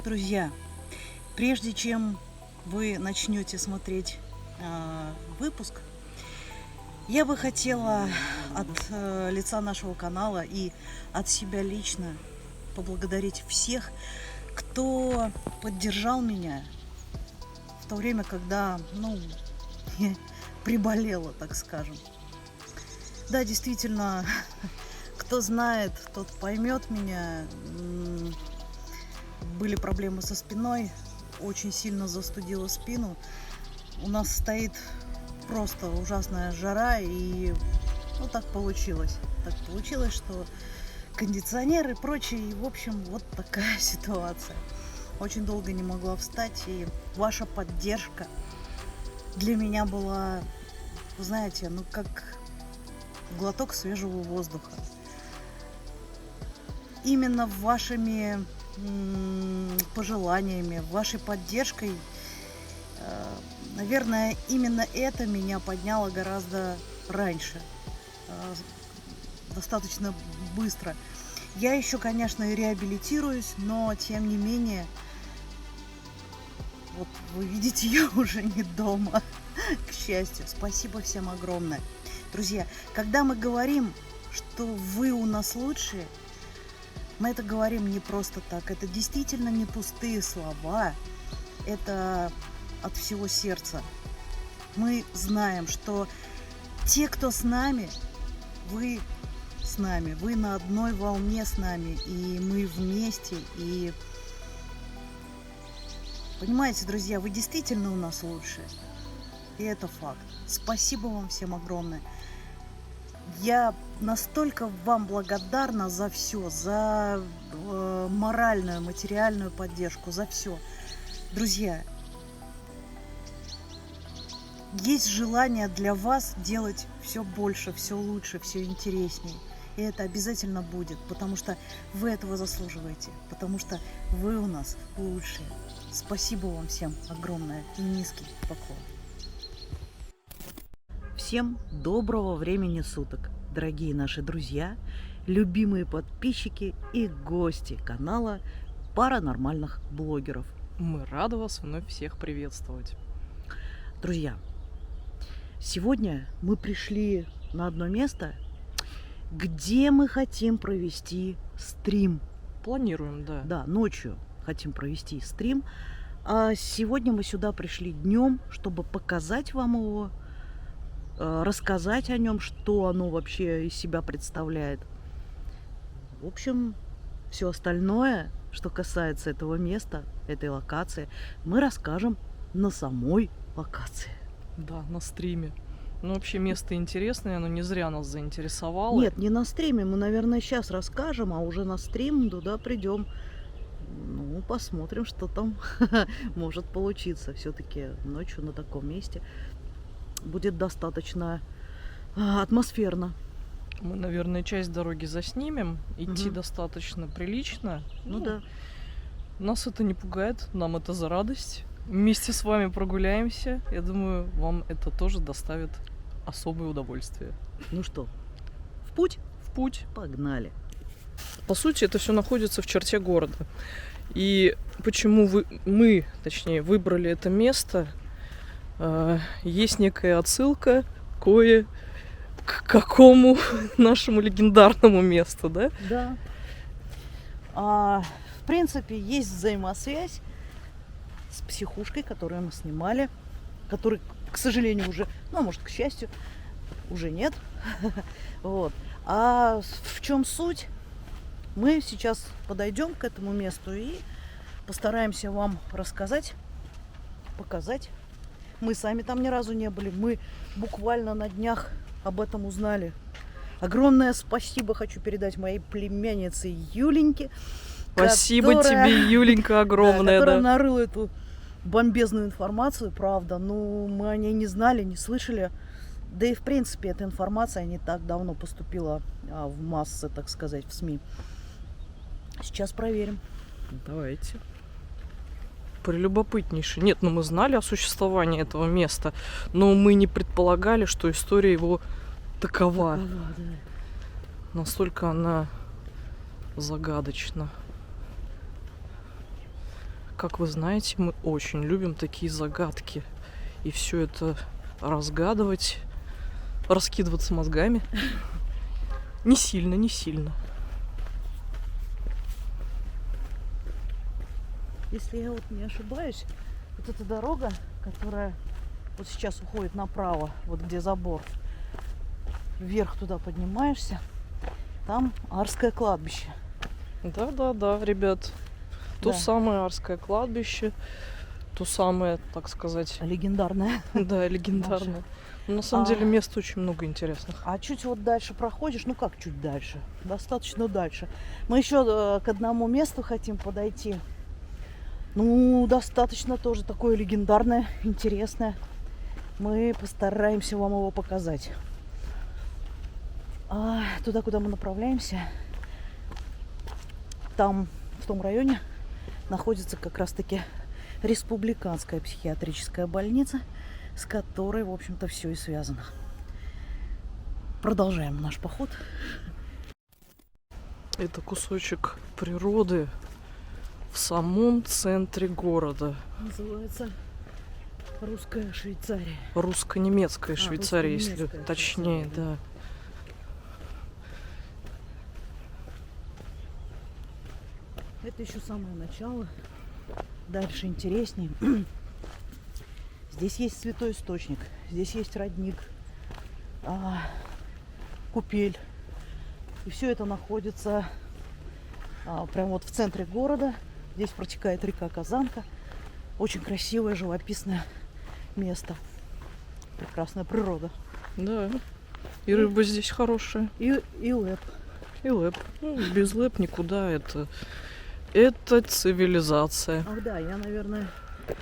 Друзья, прежде чем вы начнете смотреть выпуск, я бы хотела от лица нашего канала и от себя лично поблагодарить всех, кто поддержал меня в то время, когда, я приболела, так скажем. Да, действительно, кто знает, тот поймет меня. Были проблемы со спиной, очень сильно застудила спину. У нас стоит просто ужасная жара, и так получилось. Так получилось, что кондиционер и прочее, и в общем, вот такая ситуация. Очень долго не могла встать, и ваша поддержка для меня была, знаете, как глоток свежего воздуха. Именно вашими пожеланиями, вашей поддержкой, наверное, именно это меня подняло гораздо раньше, достаточно быстро. Я еще, конечно, и реабилитируюсь, но тем не менее, вот вы видите, я уже не дома, к счастью. Спасибо всем огромное. Друзья, когда мы говорим, что вы у нас лучшие, мы это говорим не просто так, это действительно не пустые слова, это от всего сердца. Мы знаем, что те, кто с нами, вы с нами, вы на одной волне с нами, и мы вместе, и понимаете, друзья, вы действительно у нас лучшие, и это факт. Спасибо вам всем огромное. Я настолько вам благодарна за все, за моральную, материальную поддержку, за все. Друзья, есть желание для вас делать все больше, все лучше, все интереснее. И это обязательно будет, потому что вы этого заслуживаете, потому что вы у нас лучшие. Спасибо вам всем огромное и низкий поклон. Всем доброго времени суток, дорогие наши друзья, любимые подписчики и гости канала Паранормальных блогеров. Мы рады вас вновь всех приветствовать. Друзья, сегодня мы пришли на одно место, где мы хотим провести стрим. Планируем, да. Да, ночью хотим провести стрим. А сегодня мы сюда пришли днем, чтобы показать вам его, рассказать о нем, что оно вообще из себя представляет. В общем, все остальное, что касается этого места, этой локации, мы расскажем на самой локации. Да, на стриме. Ну, вообще место интересное, оно не зря нас заинтересовало. Нет, не на стриме, мы, наверное, сейчас расскажем, а уже на стрим туда придем. Ну, посмотрим, что там может получиться. Все-таки ночью на таком месте будет достаточно атмосферно. Мы, наверное, часть дороги заснимем. Идти достаточно прилично. Ну да. Нас это не пугает, нам это за радость. Вместе с вами прогуляемся. Я думаю, вам это тоже доставит особое удовольствие. Ну что, В путь? В путь. Погнали. По сути, это все находится в черте города. И почему мы, точнее, выбрали это место, есть некая отсылка к какому нашему легендарному месту, да? Да. В принципе, есть взаимосвязь с психушкой, которую мы снимали, которой, к сожалению, уже, ну, а может, к счастью, уже нет. Вот. А в чем суть? Мы сейчас подойдем к этому месту и постараемся вам рассказать, показать. Мы сами там ни разу не были. Мы буквально на днях об этом узнали. Огромное спасибо хочу передать моей племяннице Юленьке. Спасибо тебе, Юленька, огромное. Которая нарыла эту бомбезную информацию, правда. Ну, мы о ней не знали, не слышали. Да и, в принципе, эта информация не так давно поступила в массы, так сказать, в СМИ. Сейчас проверим. Давайте. Прелюбопытнейший. Нет, ну мы знали о существовании этого места, но мы не предполагали, что история его такова. Да. Настолько она загадочна. Как вы знаете, мы очень любим такие загадки. И все это разгадывать, раскидываться мозгами. Не сильно, не сильно. Если я вот не ошибаюсь, вот эта дорога, которая вот сейчас уходит направо, вот где забор, вверх туда поднимаешься, там Арское кладбище. Да, ребят. То Да. самое Арское кладбище, то самое, так сказать... Легендарное. Да, легендарное. Но на самом деле мест очень много интересных. А чуть вот дальше проходишь, ну как чуть дальше? Достаточно дальше. Мы еще к одному месту хотим подойти. Ну, достаточно тоже такое легендарное, интересное. Мы постараемся вам его показать. Туда, куда мы направляемся, там, в том районе, находится как раз-таки республиканская психиатрическая больница, с которой, в общем-то, все и связано. Продолжаем наш поход. Это кусочек природы в самом центре города. Называется Русская Швейцария. Русско-немецкая Швейцария, если русско-немецкая точнее, Швейцария, да. Это еще самое начало. Дальше интереснее. Здесь есть святой источник, здесь есть родник, купель. И все это находится прямо вот в центре города. Здесь протекает река Казанка. Очень красивое, живописное место. Прекрасная природа. Да. И рыба здесь хорошая. И лэп. И лэп. Ну, без лэп никуда. Это цивилизация. Ах да, я, наверное,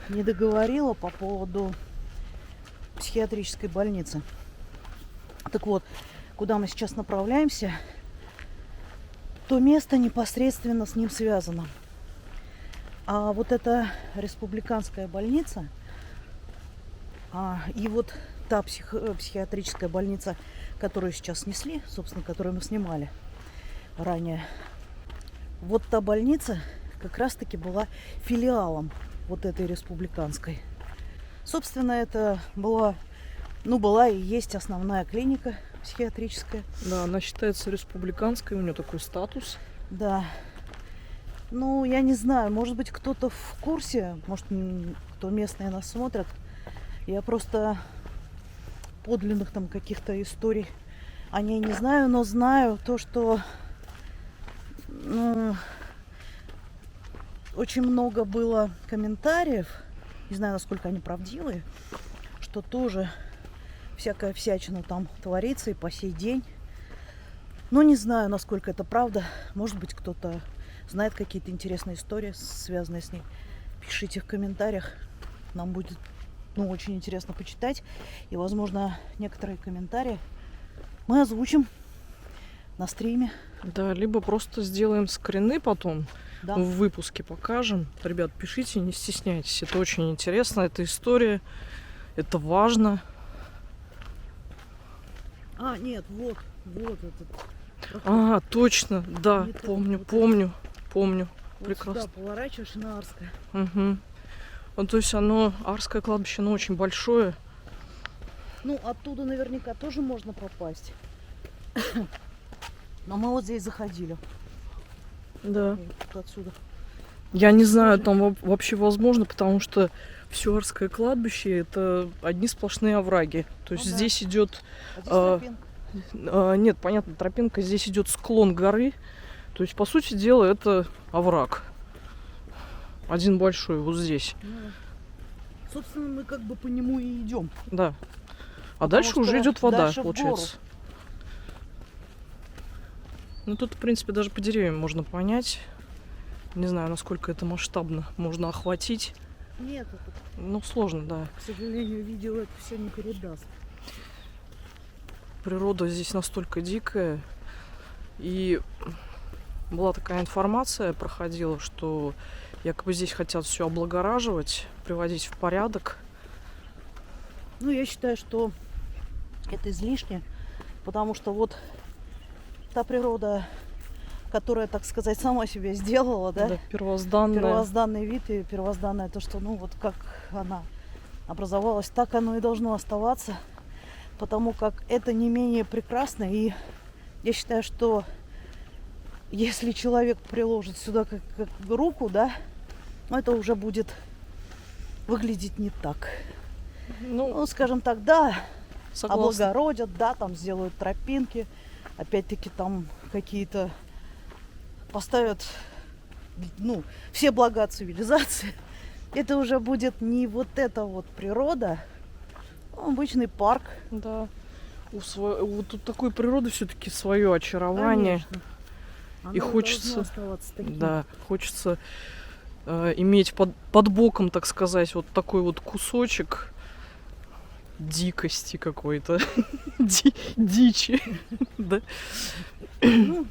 не договорила по поводу психиатрической больницы. Так вот, куда мы сейчас направляемся, то место непосредственно с ним связано. А вот эта республиканская больница и вот та психиатрическая больница, которую сейчас снесли, собственно, которую мы снимали ранее, вот та больница как раз-таки была филиалом вот этой республиканской. Собственно, это была и есть основная клиника психиатрическая. Да, она считается республиканской, у нее такой статус. Да. Ну, я не знаю, может быть, кто-то в курсе, может, кто местные нас смотрят. Я просто подлинных там каких-то историй о ней не знаю, но знаю то, что очень много было комментариев, не знаю, насколько они правдивые, что тоже всякая всячина там творится и по сей день. Но не знаю, насколько это правда. Может быть, кто-то знает какие-то интересные истории, связанные с ней. Пишите в комментариях. Нам будет очень интересно почитать. И, возможно, некоторые комментарии мы озвучим на стриме. Да, либо просто сделаем скрины потом, Да. в выпуске покажем. Ребят, пишите, не стесняйтесь. Это очень интересно, это история, это важно. Нет, Вот этот. проход. А, точно, да, Не то, помню, вот помню. Вот прекрасно. сюда поворачиваешь и на Арское. Угу. Ну, то есть оно, Арское кладбище, оно очень большое. Ну, оттуда наверняка тоже можно попасть. Но мы вот здесь заходили. Да. Вот отсюда. Я не знаю, там вообще возможно, потому что все Арское кладбище это одни сплошные овраги. То есть Ну да. здесь идет, А здесь А, тропинка. нет, понятно, тропинка, здесь идет склон горы. То есть, по сути дела, это овраг. Один большой, вот здесь. Ну, собственно, мы как бы по нему и идем. Да. А Потому дальше что уже идет вода, дальше в получается. Ну тут, в принципе, даже по деревьям можно понять. Не знаю, насколько это масштабно можно охватить. Нет, это, Ну, сложно, да. к сожалению, видео это все не передаст. Природа здесь настолько дикая. И была такая информация, проходила, что якобы здесь хотят все облагораживать, приводить в порядок. Ну, я считаю, что это излишне, потому что вот та природа, которая, так сказать, сама себя сделала, да, Первозданная. первозданный вид и первозданное то, что, ну, вот как она образовалась, так оно и должно оставаться, потому как это не менее прекрасно, и я считаю, что если человек приложит сюда как руку, да, это уже будет выглядеть не так. Ну, скажем так, да, согласна. облагородят, да, там сделают тропинки, опять-таки там какие-то поставят, ну, все блага цивилизации. Это уже будет не вот эта вот природа, а обычный парк. Да. Вот тут такой природы все-таки свое очарование. Конечно. И Оно хочется, должно оставаться таким. да, хочется иметь под боком, так сказать, вот такой вот кусочек дикости какой-то, дичи, да? Ну,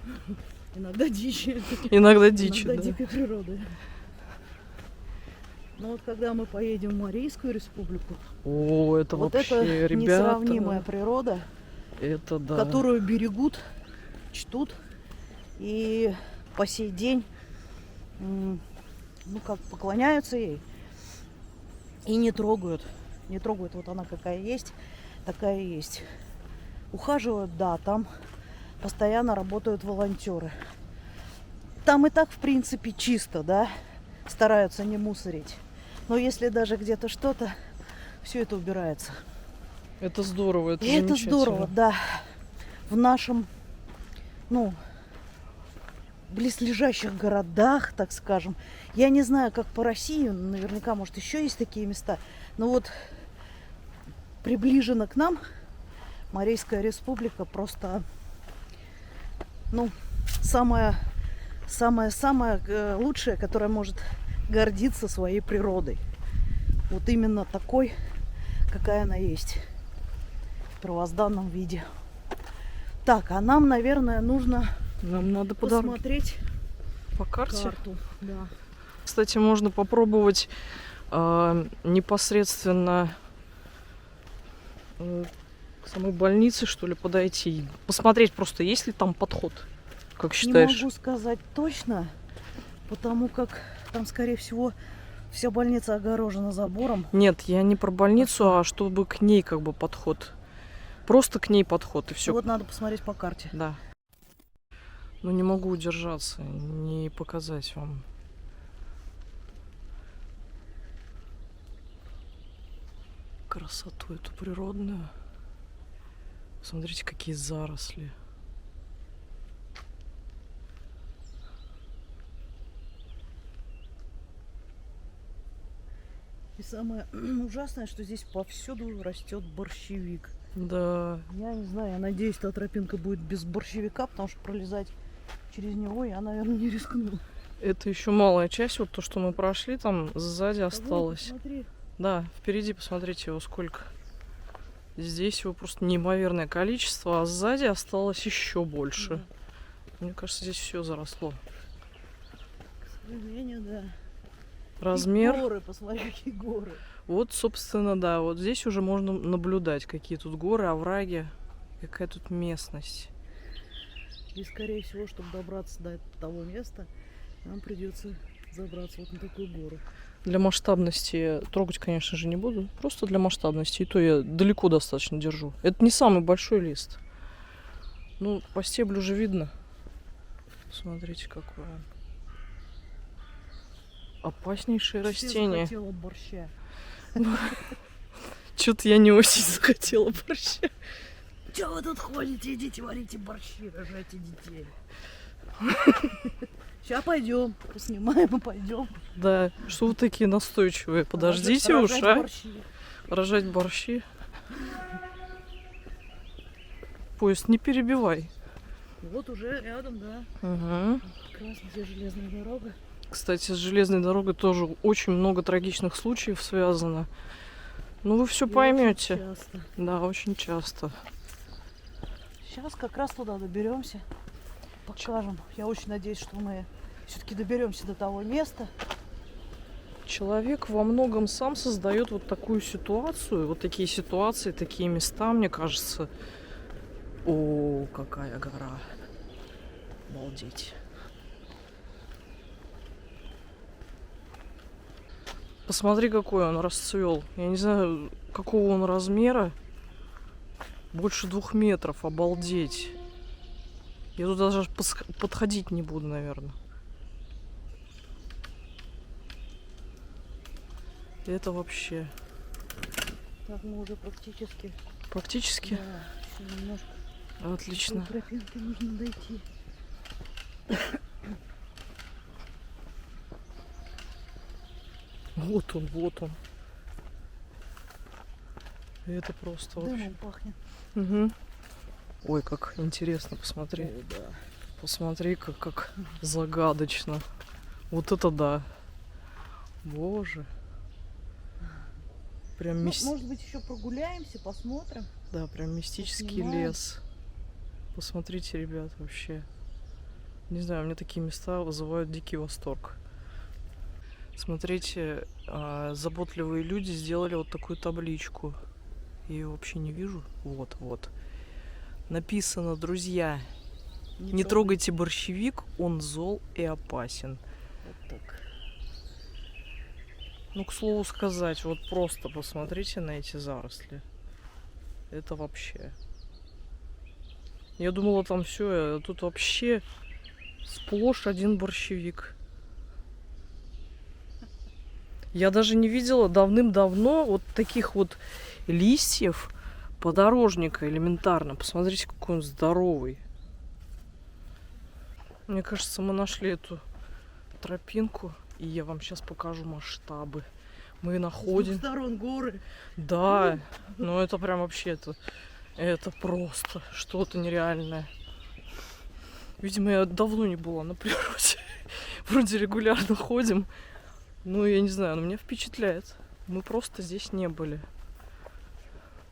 иногда дичи. Иногда дичи, Иногда да. дикой природы. Но вот когда мы поедем в Марийскую республику, О, это вот вообще, это ребята, несравнимая природа, это да. которую берегут, чтут и по сей день, ну как, поклоняются ей и не трогают. Не трогают, вот она какая есть, такая и есть. Ухаживают, да, там постоянно работают волонтеры. Там и так, в принципе, чисто, да, стараются не мусорить. Но если даже где-то что-то, все это убирается. Это здорово, это И это замечательно. здорово, да. В нашем, ну, близлежащих городах, так скажем. Я не знаю, как по России, наверняка, может, еще есть такие места. Но вот приближена к нам Марийская республика просто, ну, самая лучшая, которая может гордиться своей природой. Вот именно такой, какая она есть. В первозданном виде. Так, а нам, наверное, нужно Нам надо по дороге, посмотреть по карте. карту. Да. Кстати, можно попробовать непосредственно к самой больнице, что ли, подойти. Посмотреть просто, есть ли там подход. Как считаешь? Не могу сказать точно, потому как там, скорее всего, вся больница огорожена забором. Нет, я не про больницу, а чтобы к ней как бы подход. Просто к ней подход и все. Вот надо посмотреть по карте. Да. Но не могу удержаться, не показать вам. Красоту эту природную. Смотрите, какие заросли. И самое ужасное, что здесь повсюду растет борщевик. Да. Я не знаю, я надеюсь, та тропинка будет без борщевика, потому что пролезать через него я, наверное, не рискну. Это еще малая часть, вот то, что мы прошли, там сзади А осталось. вот, посмотри. Да, впереди посмотрите его сколько. Здесь его просто неимоверное количество, а сзади осталось еще больше. Да. Мне кажется, здесь все заросло. К сожалению, да. Размер. И горы, посмотри, какие горы. Вот, собственно, да, вот здесь уже можно наблюдать, какие тут горы, овраги, какая тут местность. И, скорее всего, чтобы добраться до того места, нам придется забраться вот на такую гору. Для масштабности трогать, конечно же, не буду. Просто для масштабности. И то я далеко достаточно держу. Это не самый большой лист. Ну, по стеблю же видно. Смотрите, какое он. Опаснейшее растение. Хотела борща. Что-то я не очень захотела борща. Че вы тут ходите? Идите варите борщи, рожайте детей. Сейчас пойдем, поснимаем и пойдем. Да, что вы такие настойчивые? Подождите уж, а? Борщи. Рожать борщи. Поезд не перебивай. Вот уже рядом, да. Угу. Как раз где железная дорога. Кстати, с железной дорогой тоже очень много трагичных случаев связано. Ну, вы все И поймете. очень часто. Да, очень часто. Сейчас как раз туда доберемся. Покажем. Я очень надеюсь, что мы все-таки доберемся до того места. Человек во многом сам создает вот такую ситуацию, вот такие ситуации, такие места, мне кажется. О, какая гора. Обалдеть. Посмотри, какой он расцвел. Я не знаю, какого он размера. Больше 2 метров. Обалдеть. Я туда даже подходить не буду, наверное. Это вообще... Так, мы уже практически. Практически? Да, еще немножко. Отлично. До тропинки нужно дойти. Вот он, вот он. Это просто вообще... Дымом пахнет. Угу. Ой, как интересно, посмотри. О, да. Посмотри, как загадочно. Вот это да. Боже. Прям Может быть, еще прогуляемся, посмотрим. Да, прям мистический Поснимаем. лес. Посмотрите, ребят, вообще. Не знаю, мне такие места вызывают дикий восторг. Смотрите, заботливые люди сделали вот такую табличку. Я ее вообще не вижу. Вот, вот. Написано: друзья, не трогайте борщевик, он зол и опасен. Вот так. Ну, к слову сказать, вот просто посмотрите на эти заросли. Это вообще. Я думала, там все, а тут вообще сплошь один борщевик. Я даже не видела давным-давно вот таких вот листьев подорожника элементарно. Посмотрите, какой он здоровый. Мне кажется, мы нашли эту тропинку, и я вам сейчас покажу масштабы. Мы находим... С двух сторон горы. Да, ну это прям вообще это просто что-то нереальное. Видимо, я давно не была на природе. Вроде регулярно ходим. Ну, я не знаю, но меня впечатляет. Мы просто здесь не были.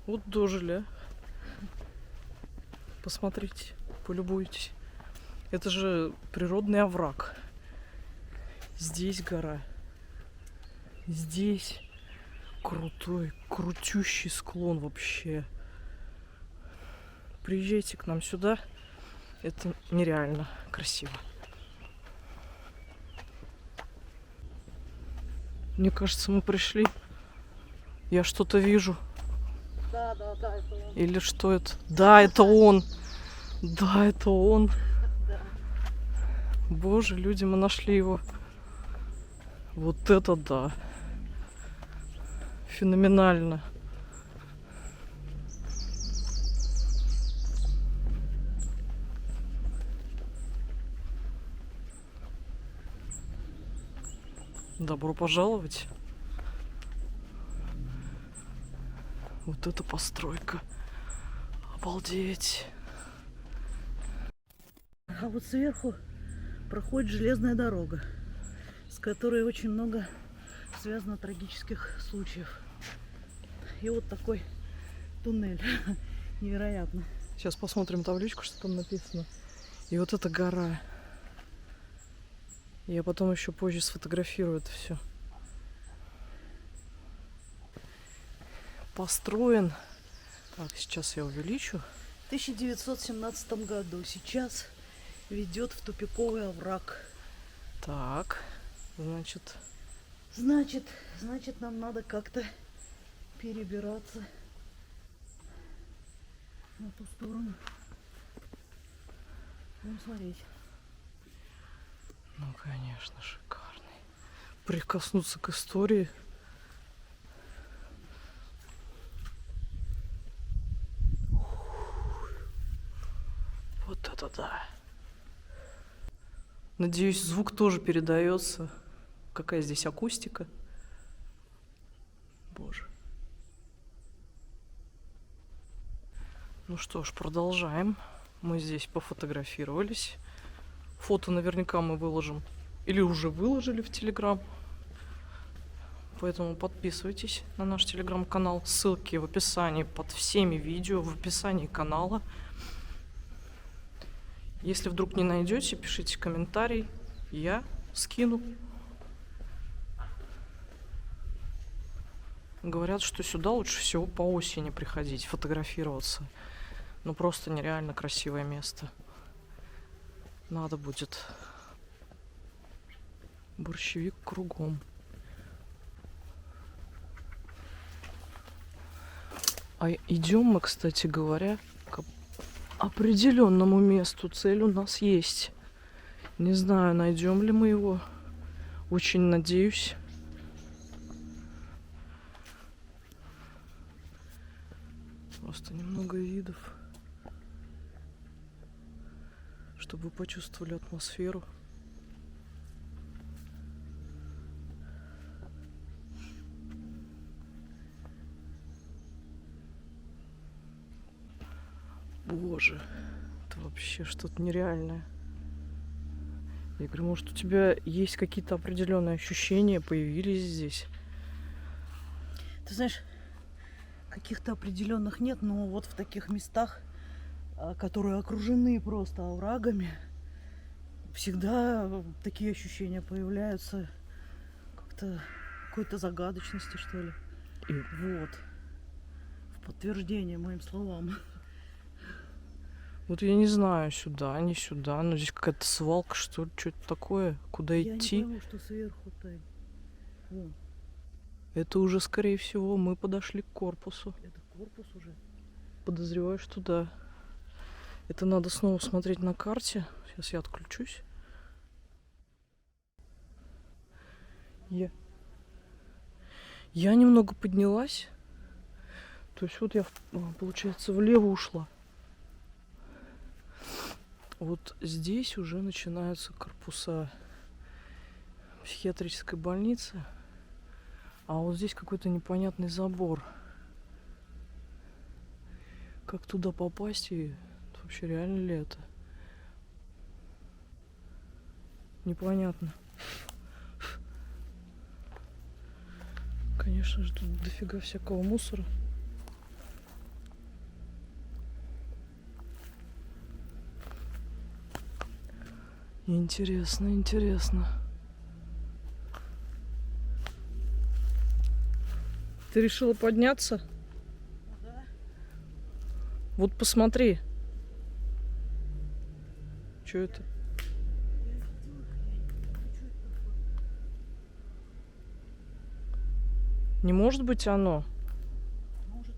Вот дожили. Посмотрите, полюбуйтесь. Это же природный овраг. Здесь гора. Здесь крутой, крутющий склон вообще. Приезжайте к нам сюда. Это нереально красиво. Мне кажется, мы пришли. Я что-то вижу. Да, это он. Или что это? Да, это он. Да, это он. Да. Боже, люди, мы нашли его. Вот это да. Феноменально. Добро пожаловать. Вот эта постройка. Обалдеть. А вот сверху проходит железная дорога, с которой очень много связано трагических случаев. И вот такой туннель. Невероятно. Сейчас посмотрим табличку, что там написано. И вот эта гора. Я потом еще позже сфотографирую это все. Построен. Так, сейчас я увеличу. В 1917 году. Сейчас ведет в тупиковый овраг. Так, значит, Значит, нам надо как-то перебираться на ту сторону. Будем смотреть. ну, конечно, шикарный. Прикоснуться к истории. Вот это да. Надеюсь, звук тоже передается. Какая здесь акустика? Боже. Ну что ж, продолжаем. Мы здесь пофотографировались. Фото наверняка мы выложим. Или уже выложили в Телеграм. Поэтому подписывайтесь на наш Телеграм-канал. Ссылки в описании под всеми видео, в описании канала. Если вдруг не найдете, пишите комментарий. Я скину. Говорят, что сюда лучше всего по осени приходить, фотографироваться. Ну просто нереально красивое место. Надо будет. Борщевик кругом. А идем мы, кстати говоря, к определенному месту. Цель у нас есть. Не знаю, найдем ли мы его. Очень надеюсь. Просто немного видов, чтобы вы почувствовали атмосферу. Боже, это вообще что-то нереальное. Я говорю, может, у тебя есть какие-то определенные ощущения, появились здесь? Ты знаешь, каких-то определенных нет, но вот в таких местах, которые окружены просто оврагами, всегда такие ощущения появляются, как-то какой-то загадочности, что ли. И Вот. В подтверждение моим словам. вот я не знаю, сюда, не сюда, но здесь какая-то свалка, что ли, что-то такое, куда Я идти. не пойму, что сверху-то. Вон, Это уже, скорее всего, мы подошли к корпусу. это корпус уже. Подозреваю, что да. Это надо снова смотреть на карте. Сейчас я отключусь. Я немного поднялась. То есть вот я, получается, влево ушла. Вот здесь уже начинаются корпуса психиатрической больницы. А вот здесь какой-то непонятный забор. Как туда попасть и вообще реально ли это? Непонятно. Конечно же, тут дофига всякого мусора. Интересно, интересно. Ты решила подняться? Да. Вот посмотри. Что это? Не может быть оно? Может.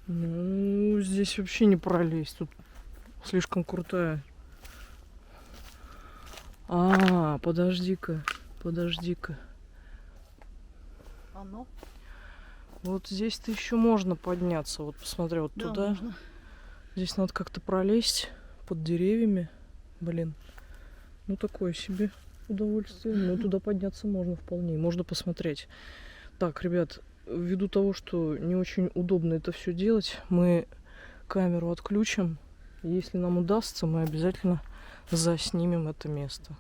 Ну, здесь вообще не пролезть. Тут слишком крутая. Подожди-ка. Подожди-ка. Оно? Вот здесь-то еще можно подняться. Вот посмотри, вот Да, туда. можно. Здесь надо как-то пролезть под деревьями. Блин. Ну, такое себе удовольствие. Но туда подняться можно вполне. Можно посмотреть. Так, ребят, ввиду того, что не очень удобно это все делать, мы камеру отключим. Если нам удастся, мы обязательно заснимем это место.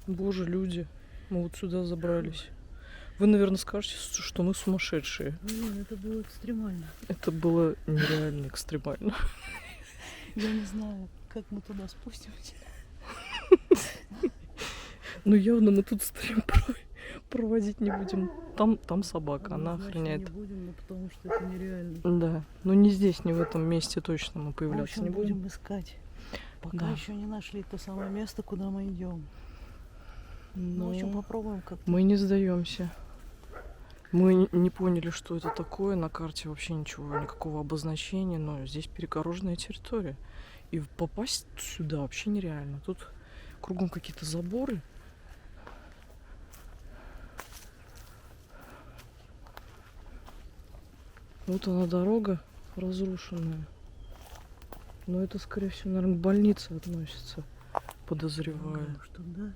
Боже, люди, мы вот сюда забрались. Вы, наверное, скажете, что мы сумасшедшие. Блин, это было экстремально. Это было нереально экстремально. Я не знаю, как мы туда спустимся. Ну, явно мы тут стоим проводить не будем. Там собака, она Значит, охраняет. не будем, ну, потому что это нереально. Да, но не здесь, не в этом месте точно мы В появляться общем, не будем. будем искать. Пока Да. еще не нашли то самое место, куда мы идем. Но Ну, в общем, попробуем как-то. мы не сдаемся. Мы не поняли, что это такое. На карте вообще ничего, никакого обозначения. Но здесь перегороженная территория. И попасть сюда вообще нереально. Тут кругом какие-то заборы. Вот она дорога разрушенная. Но это, скорее всего, наверное, к больнице относится, подозреваю. Думаю, что да.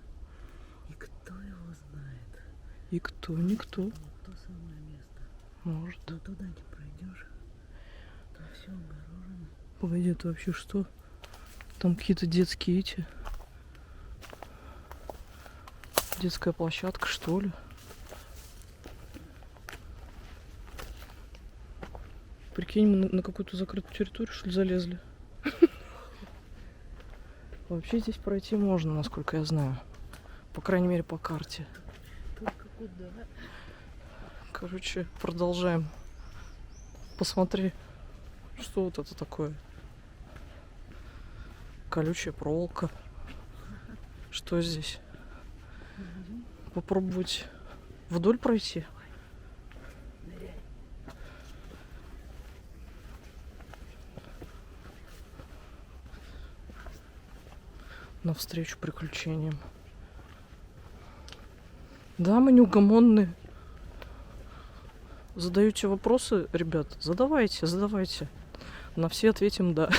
И кто его знает? И кто? Никто. Вот то самое место. Может. Но туда не пройдешь. Там все огорожено. Погоди, это вообще что? Там какие-то детские эти. Детская площадка, что ли? Прикинь, мы на какую-то закрытую территорию, что ли, залезли? Вообще здесь пройти можно, насколько я знаю. По крайней мере, по карте. Только куда? Короче, продолжаем. Посмотри, что вот это такое. Колючая проволока. Что здесь? Попробовать вдоль пройти? Навстречу приключениям. Да, мы неугомонные. Задаете вопросы, ребят? Задавайте, задавайте. На все ответим да.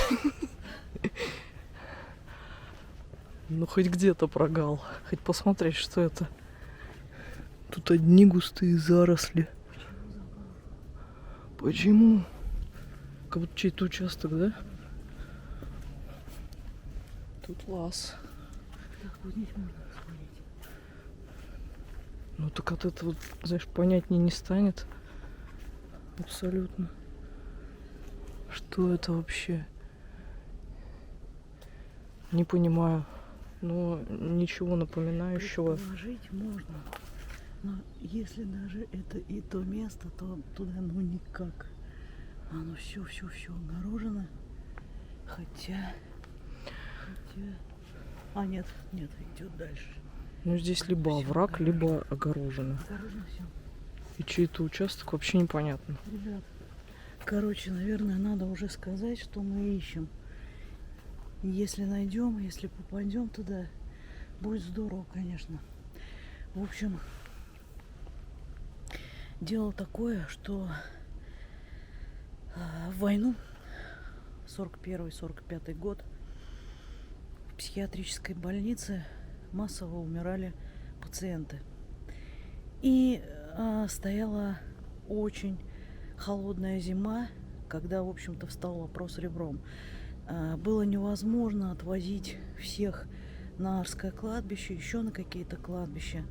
Ну, хоть где-то прогал. Хоть посмотреть, что это. Тут одни густые заросли. Почему? Как будто чей-то участок, да? Тут лаз. Так, вот здесь можно посмотреть. Ну, так от этого, знаешь, понятнее не станет. Абсолютно. Что это вообще? Не понимаю. Но ничего напоминающего. Предположить можно. Но если даже это и то место, то туда ну никак. Оно все огорожено. Хотя. А, нет, идет дальше. Ну, здесь либо Всё овраг, огорожено. либо огорожено. Огорожено все. И чей-то участок вообще непонятно. Ребят, короче, наверное, надо уже сказать, что мы ищем. И если найдем, если попадем туда, будет здорово, конечно. В общем, дело такое, что в войну 41-45 год в психиатрической больнице массово умирали пациенты. И стояла очень холодная зима, когда, в общем-то, встал вопрос ребром. Было невозможно отвозить всех на Арское кладбище, еще на какие-то кладбища.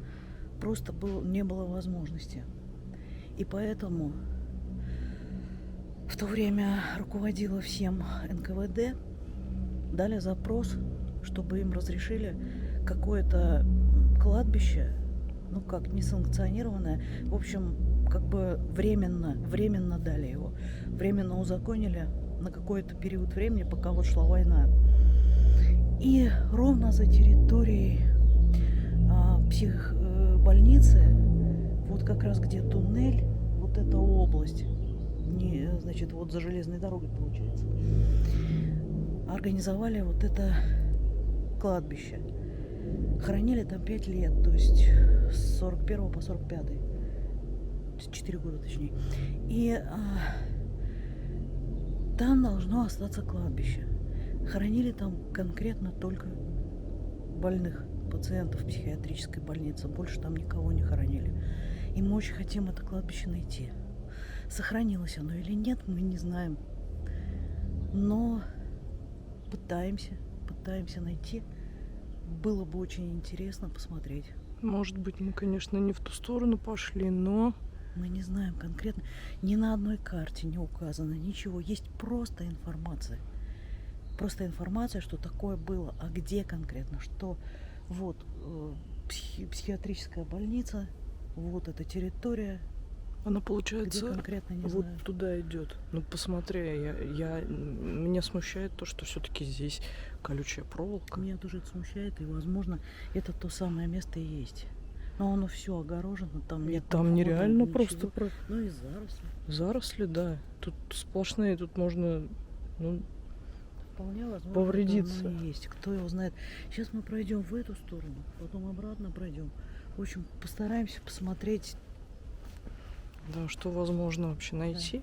Просто не было возможности. И поэтому в то время руководила всем НКВД, дали запрос, чтобы им разрешили какое-то кладбище, ну как, несанкционированное, в общем, как бы временно дали его, временно узаконили на какой-то период времени, пока вот шла война. И ровно за территорией психбольницы, вот как раз где туннель, вот эта область, значит, вот за железной дорогой получается, организовали вот это кладбище. Хоронили там 5 лет, то есть с 41 по 45. 4 года точнее. И там должно остаться кладбище. Хоронили там конкретно только больных пациентов в психиатрической больнице. Больше там никого не хоронили. И мы очень хотим это кладбище найти. Сохранилось оно или нет, мы не знаем. Но пытаемся найти. Было бы очень интересно посмотреть. Может быть, мы, конечно, не в ту сторону пошли, но... Мы не знаем конкретно. Ни на одной карте не указано ничего. Есть просто информация. Просто информация, что такое было. А где конкретно? Что вот психиатрическая больница Вот эта территория. Она, Где получается, конкретно не вот знаю. туда идет. Ну посмотри, меня смущает то, что все-таки здесь колючая проволока. Меня тоже это смущает, и, возможно, это то самое место и есть. Но оно все огорожено, там И нет там ни входа, нереально ничего. просто Ну и заросли. заросли, да. Тут сплошные, тут можно, ну, Вполне возможно, повредиться. это оно и есть. Кто его знает. Сейчас мы пройдем в эту сторону, потом обратно пройдем. В общем, постараемся посмотреть. да, что возможно вообще найти.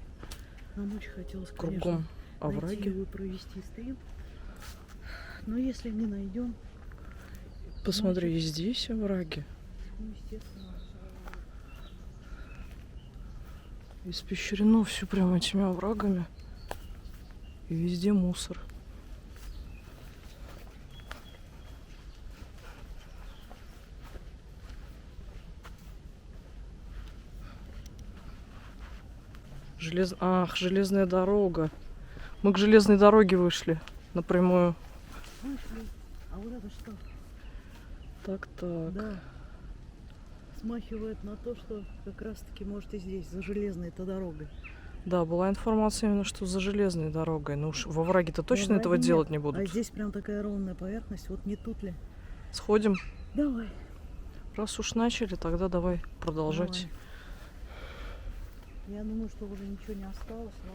Нам очень хотелось, Кругом конечно, найти овраги. его, провести стрим. Но если не найдем, Посмотри, и здесь овраги. ну, естественно, Испещрено все прямо этими оврагами. И везде мусор. Ах, железная дорога. Мы к железной дороге вышли напрямую. вышли. А вот это что? Так. Да. Смахивает на то, что как раз таки может и здесь, за железной-то дорогой. Да, была информация именно, что за железной дорогой. Ну уж во враге-то точно Во этого враге делать нет. не будут. А здесь прям такая ровная поверхность. Вот не тут ли? Сходим. Давай. Раз уж начали, тогда давай продолжать. Давай. Я думаю, что уже ничего не осталось, но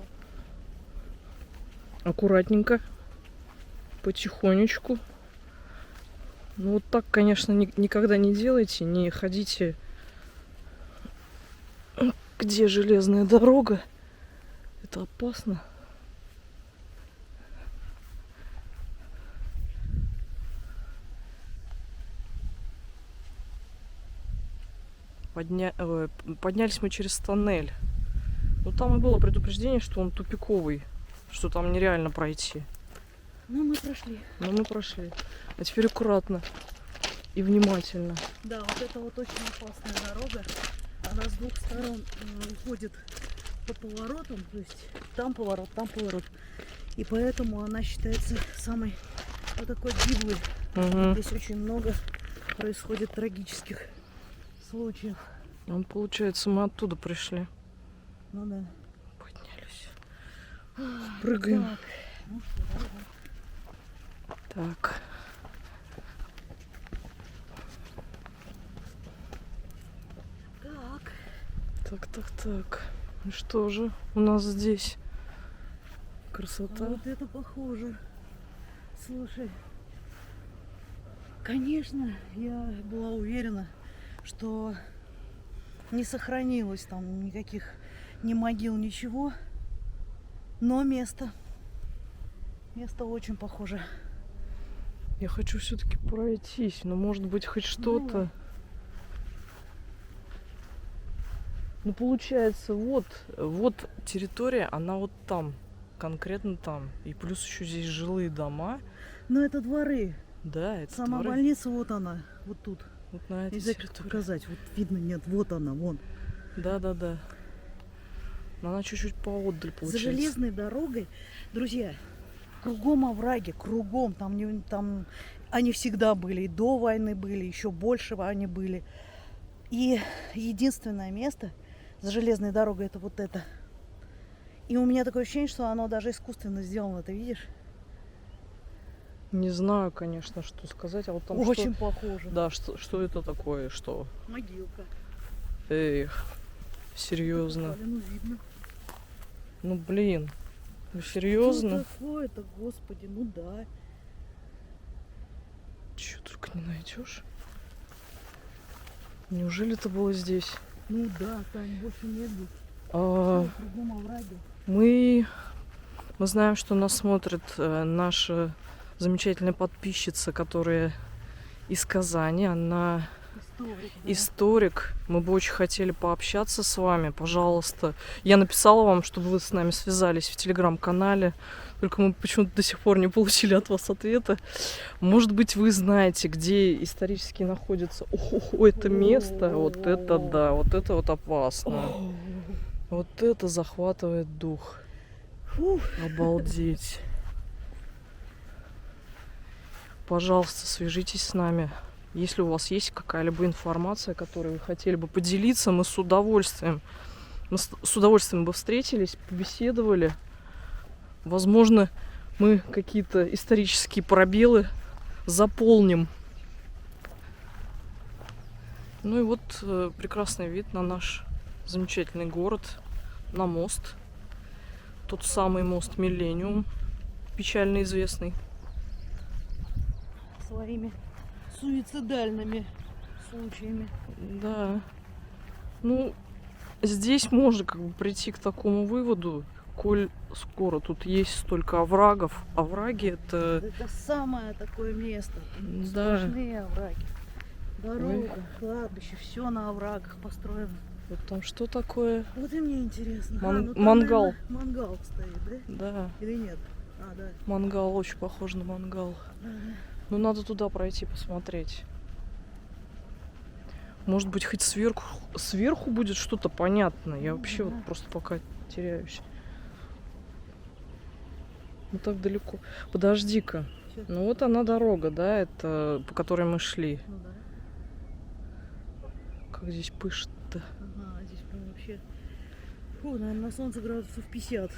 Аккуратненько. Потихонечку. Ну вот так, конечно, никогда не делайте. Не ходите, где железная дорога. Это опасно. Поднялись мы через тоннель. Но там и было предупреждение, что он тупиковый, что там нереально пройти. ну мы прошли. Но мы прошли. А теперь аккуратно и внимательно. Да, вот это вот очень опасная дорога. Она с двух сторон уходит по поворотам. То есть там поворот, там поворот. И поэтому она считается самой вот такой гиблой. Угу. Здесь очень много происходит трагических случаев. Он, получается, мы оттуда пришли. Ну да. Поднялись. Прыгаем. Так, ну что, давай. Так. Так. И что же у нас здесь? А Красота. вот это похоже. Слушай, конечно, я была уверена, что не сохранилось там никаких ни могил, ничего. Но место очень похоже. Я хочу все-таки пройтись, но может быть хоть что-то. Ну получается, вот территория, она вот там, конкретно там. И плюс еще здесь жилые дома. Но это дворы. Да, это Сама дворы. больница, вот она, вот тут. Вот на этой Нельзя территории. показать. Вот видно, нет, вот она, вон. Да. Но она чуть-чуть поотдаль получается. За железной дорогой, друзья, кругом овраги, кругом. Там они всегда были, и до войны были, еще больше они были. И единственное место за железной дорогой это вот это. И у меня такое ощущение, что оно даже искусственно сделано, ты видишь? Не знаю, конечно, что сказать, а вот там Очень что... похоже. Да, что это такое, что? Могилка. Эх, серьезно. Ну, видно. Ну блин, ну серьезно? Что такое-то, господи, ну да. Чего только не найдешь. Неужели это было здесь? Ну да, Тань, больше нет здесь. Кругом овраги. Мы знаем, что нас смотрит наша замечательная подписчица, которая из Казани. Она историк. Мы бы очень хотели пообщаться с вами. Пожалуйста. Я написала вам, чтобы вы с нами связались в телеграм-канале. Только мы почему-то до сих пор не получили от вас ответа. Может быть, вы знаете, где исторически находится это место. Вот это да, вот это вот опасно. Вот это захватывает дух. Обалдеть. Пожалуйста, свяжитесь с нами. Если у вас есть какая-либо информация, которой вы хотели бы поделиться, мы с удовольствием бы встретились, побеседовали. Возможно, мы какие-то исторические пробелы заполним. Ну и вот прекрасный вид на наш замечательный город, на мост. Тот самый мост Миллениум, печально известный. Своими суицидальными случаями. Да. Ну, здесь можно как бы прийти к такому выводу, коль скоро тут есть столько оврагов. Овраги это... Это самое такое место. Да. Сплошные овраги. Дорога, кладбище, все на оврагах построено. Вот там что такое? Вот и мне интересно. Мангал. Там, наверное, мангал стоит, да? Да. Или нет? Да. Мангал, очень похож на мангал. Ну, надо туда пройти, посмотреть. Может быть, хоть сверху будет что-то понятное. Я вообще вот просто пока теряюсь. Ну, так далеко. Подожди-ка. Ну, вот она дорога, да, это по которой мы шли. Ну да. Как здесь пышет-то. Ага, здесь прям вообще... Фу, наверное, на солнце градусов 50.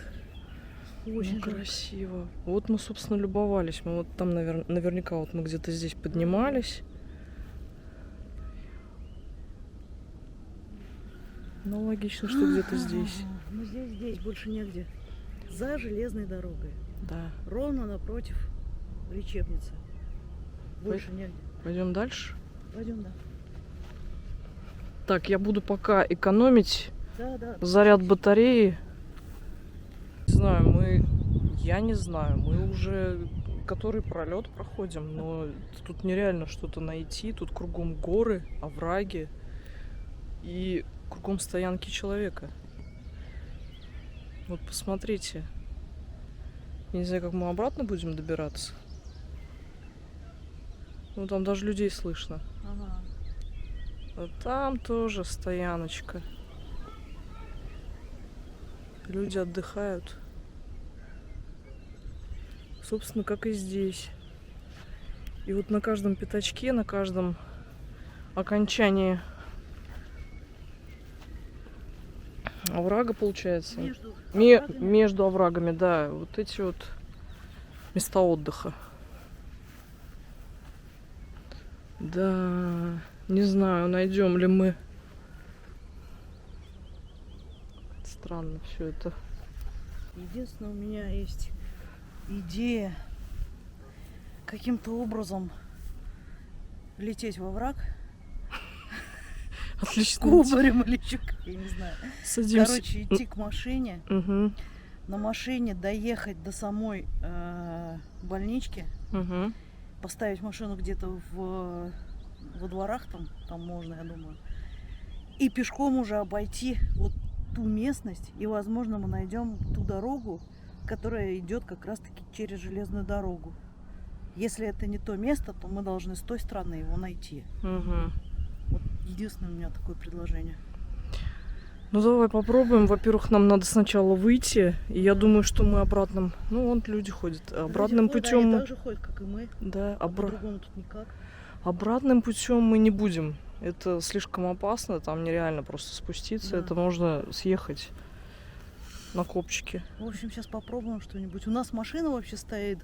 Очень Ну, красиво. Вот мы, собственно, любовались. Мы вот там, наверняка, вот мы где-то здесь поднимались. Ну, логично, что где-то здесь. Ну, здесь больше негде. За железной дорогой. Да. Ровно напротив лечебницы. Больше негде. Пойдем дальше? Пойдем, да. Так, я буду пока экономить Да. заряд батареи. Я не знаю, мы уже который пролет проходим, но тут нереально что-то найти. Тут кругом горы, овраги и кругом стоянки человека. Вот посмотрите. Я не знаю, как мы обратно будем добираться. Ну, там даже людей слышно. Ага. А там тоже стояночка. Люди отдыхают. Собственно, как и здесь. И вот на каждом пятачке, на каждом окончании оврага, получается. Между оврагами, да. Вот эти вот места отдыха. Да, не знаю, найдем ли мы. Странно все это. Единственное, у меня есть идея каким-то образом лететь во враг. Отлично. Кубарем или что, я не знаю. Садимся. Короче, идти к машине. Угу. На машине доехать до самой больнички. Угу. Поставить машину где-то во дворах, там можно, я думаю. И пешком уже обойти вот ту местность. И, возможно, мы найдем ту дорогу, которая идет как раз-таки через железную дорогу. Если это не то место, то мы должны с той стороны его найти. Угу. Вот единственное у меня такое предложение. Ну, давай попробуем. Во-первых, нам надо сначала выйти. И я думаю, что мы обратным... Ну, вон люди ходят. Обратным Люди путем... Они так же ходят, как и мы. Да, По-другому тут никак. Обратным путем мы не будем. Это слишком опасно. Там нереально просто спуститься. Да. Это можно съехать на копчике. В общем, сейчас попробуем что-нибудь. У нас машина вообще стоит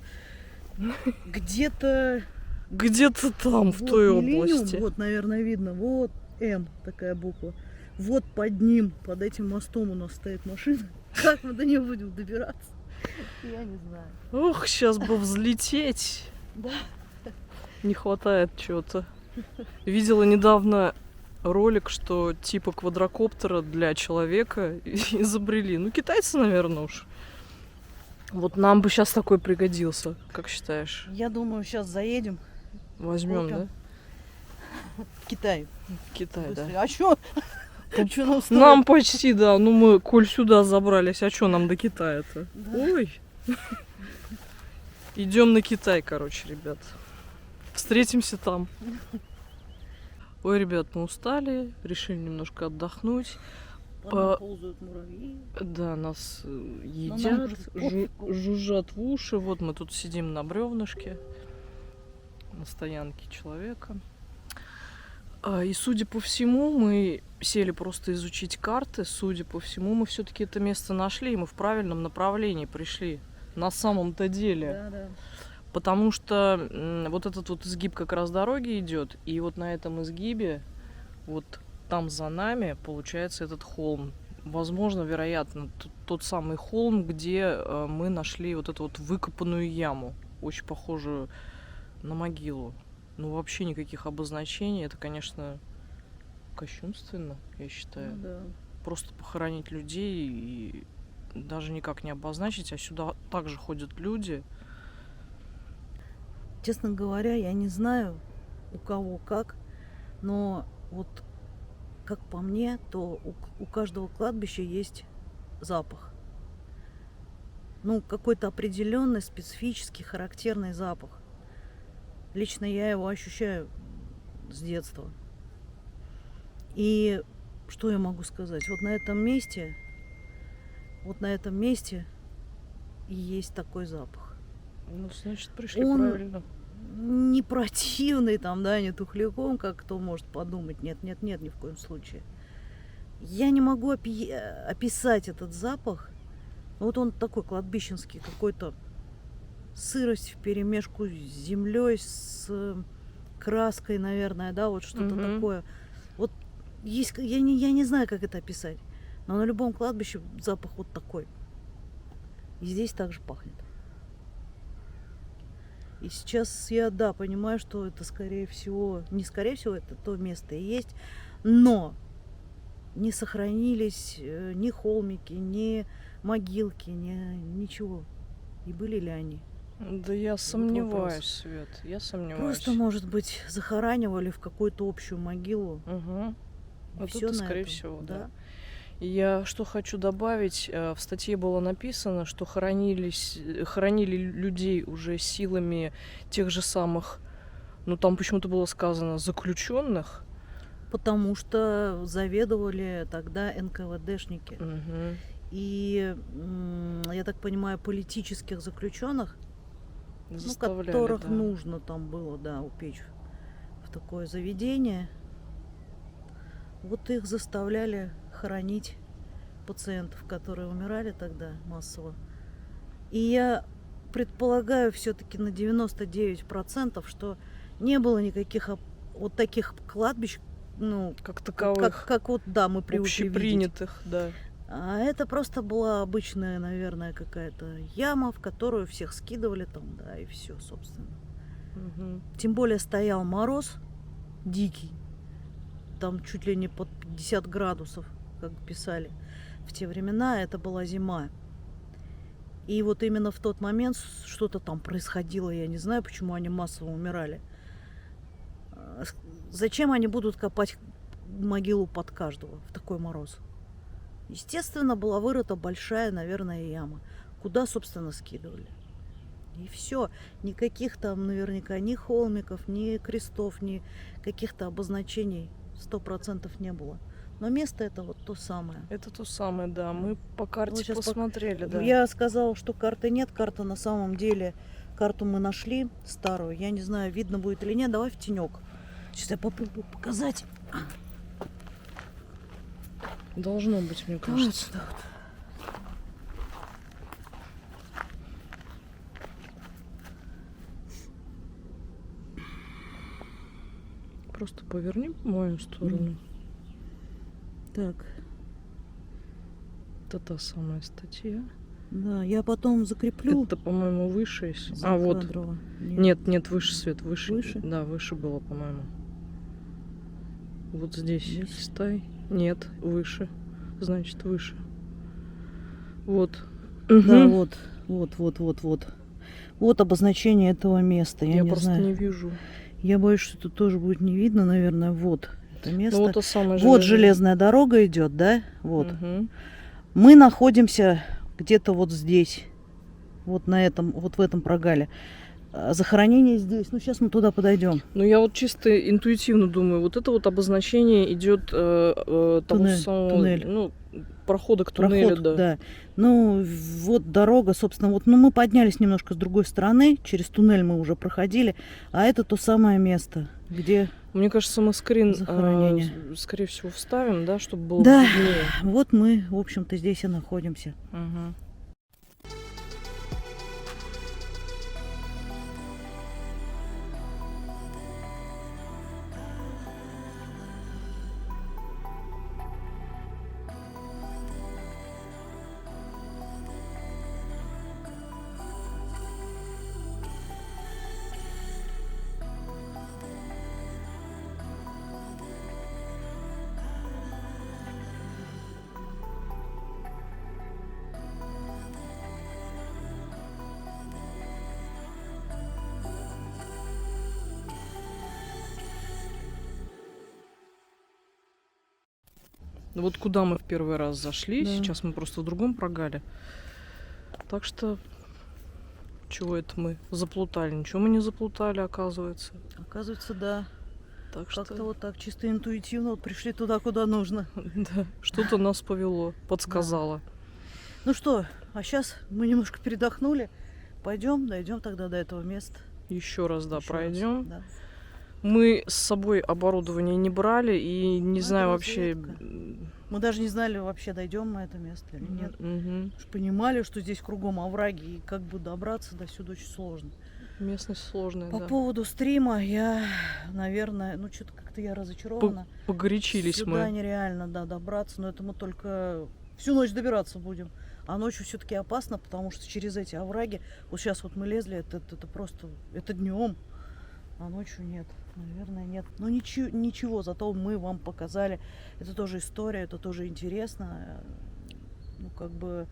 где-то... Где-то там, в той области. Вот, наверное, видно. Вот М такая буква. Вот под ним, под этим мостом у нас стоит машина. Как мы до нее будем добираться? Я не знаю. Ох, сейчас бы взлететь. Да. Не хватает чего-то. Видела недавно ролик, что типа квадрокоптера для человека изобрели. Ну, китайцы, наверное, уж. Вот нам бы сейчас такой пригодился. Как считаешь? Я думаю, сейчас заедем. Возьмем, да? В Китай. Китай, да. А что? Нам, нам почти, да. Ну, мы, коль сюда забрались, а что нам до Китая-то? Да. Ой. Идем на Китай, короче, ребят. Встретимся там. Ой, ребят, мы устали, решили немножко отдохнуть. Ползают муравьи. Да, нас едят, жужжат в уши. Вот мы тут сидим на бревнышке, на стоянке человека. И судя по всему, мы сели просто изучить карты. Судя по всему, мы все-таки это место нашли, и мы в правильном направлении пришли. На самом-то деле. Да. Потому что вот этот вот изгиб как раз дороги идет, и вот на этом изгибе, вот там за нами, получается этот холм. Возможно, вероятно, тот самый холм, где мы нашли вот эту вот выкопанную яму, очень похожую на могилу. Ну, вообще никаких обозначений. Это, конечно, кощунственно, я считаю. Ну, да. Просто похоронить людей и даже никак не обозначить, а сюда также ходят люди. Честно говоря, я не знаю, у кого как, но вот как по мне, то у каждого кладбища есть запах. Ну, какой-то определенный, специфический, характерный запах. Лично я его ощущаю с детства. И что я могу сказать? Вот на этом месте и есть такой запах. Ну, значит, пришли Он правильно. не противный там, да, не тухляком, как кто может подумать. Нет, ни в коем случае. Я не могу описать этот запах. Вот он такой кладбищенский, какой-то сырость вперемешку с землей, с краской, наверное, да, вот что-то такое. Вот есть, я не знаю, как это описать, но на любом кладбище запах вот такой. И здесь также пахнет. И сейчас я, да, понимаю, что это это то место и есть, но не сохранились ни холмики, ни могилки, ничего. И были ли они? Да я сомневаюсь, Свет, я сомневаюсь. Просто, может быть, захоранивали в какую-то общую могилу. Вот всё это, на скорее этом, всего, да. да. И я что хочу добавить, в статье было написано, что хоронили людей уже силами тех же самых, ну там почему-то было сказано, заключенных. Потому что заведовали тогда НКВДшники. И, я так понимаю, политических заключенных, которых да. нужно там было, да, упечь в такое заведение, вот их заставляли хоронить пациентов, которые умирали тогда массово. И я предполагаю все-таки на 99%, что не было никаких вот таких кладбищ, ну, как таковых, как вот, да, мы привыкли общепринятых, да. А это просто была обычная, наверное, какая-то яма, в которую всех скидывали там, да, и все, собственно. Тем более стоял мороз дикий, там чуть ли не под 50 градусов, как писали в те времена, это была зима. И вот именно в тот момент что-то там происходило, я не знаю, почему они массово умирали. Зачем они будут копать могилу под каждого в такой мороз? Естественно, была вырыта большая, наверное, яма, куда, собственно, скидывали. И все. Никаких там наверняка ни холмиков, ни крестов, ни каких-то обозначений 100% не было. Но место это вот то самое. Это то самое, да. Мы по карте Вот посмотрели, да. Я сказала, что карты нет. Карта на самом деле, карту мы нашли старую. Я не знаю, видно будет или нет. Давай в тенек. Сейчас я попробую показать. Должно быть, мне кажется. Вот. Просто поверни в мою сторону. Так. Это та самая статья. Да, я потом закреплю. Это, по-моему, выше. Вот. Нет, выше, Свет, выше. Выше? Да, выше было, по-моему. Вот здесь. Листай. Нет, выше. Значит, выше. Вот. Да, вот. Вот обозначение этого места. Я не просто знаю. не вижу. Я боюсь, что тут тоже будет не видно, наверное. Вот это место. Ну, вот, самое вот железная дорога идет, да? Вот. Мы находимся где-то вот здесь. Вот на этом, вот в этом прогале. Захоронение здесь. Ну, сейчас мы туда подойдем. Ну, я вот чисто интуитивно думаю, вот это вот обозначение идет того самого, туннель. Ну, прохода к туннелю, да. Ну, вот дорога, собственно, вот, ну, мы поднялись немножко с другой стороны, через туннель мы уже проходили, а это то самое место, где Мне кажется, мы скрин, Захоронение. скорее всего, вставим, да, чтобы было Да. виднее. Вот мы, в общем-то, здесь и находимся. Мгм. Ну вот куда мы в первый раз зашли, Да. сейчас мы просто в другом прогале. Так что, чего это мы заплутали? Ничего мы не заплутали, оказывается. Оказывается, да. Так Как-то что, вот так чисто интуитивно вот пришли туда, куда нужно. да, что-то нас повело, подсказало. Ну что, а сейчас мы немножко передохнули. Пойдем, дойдем тогда до этого места. Еще раз, да, Ещё раз, пройдем. да. Мы с собой оборудование не брали и не Ну, знаю это вообще. разведка. Мы даже не знали, вообще дойдем мы это место или нет. Мгм. Уж понимали, что здесь кругом овраги, и как бы добраться до сюда очень сложно. Местность сложная, По да. поводу стрима я, наверное, ну что-то как-то я разочарована. Погорячились Сюда мы. нереально, да, добраться, но это мы только всю ночь добираться будем. А ночью все-таки опасно, потому что через эти овраги, вот сейчас вот мы лезли, это просто, это днем, а ночью нет, наверное, нет. Но ничего, зато мы вам показали, это тоже история, это тоже интересно, ну как бы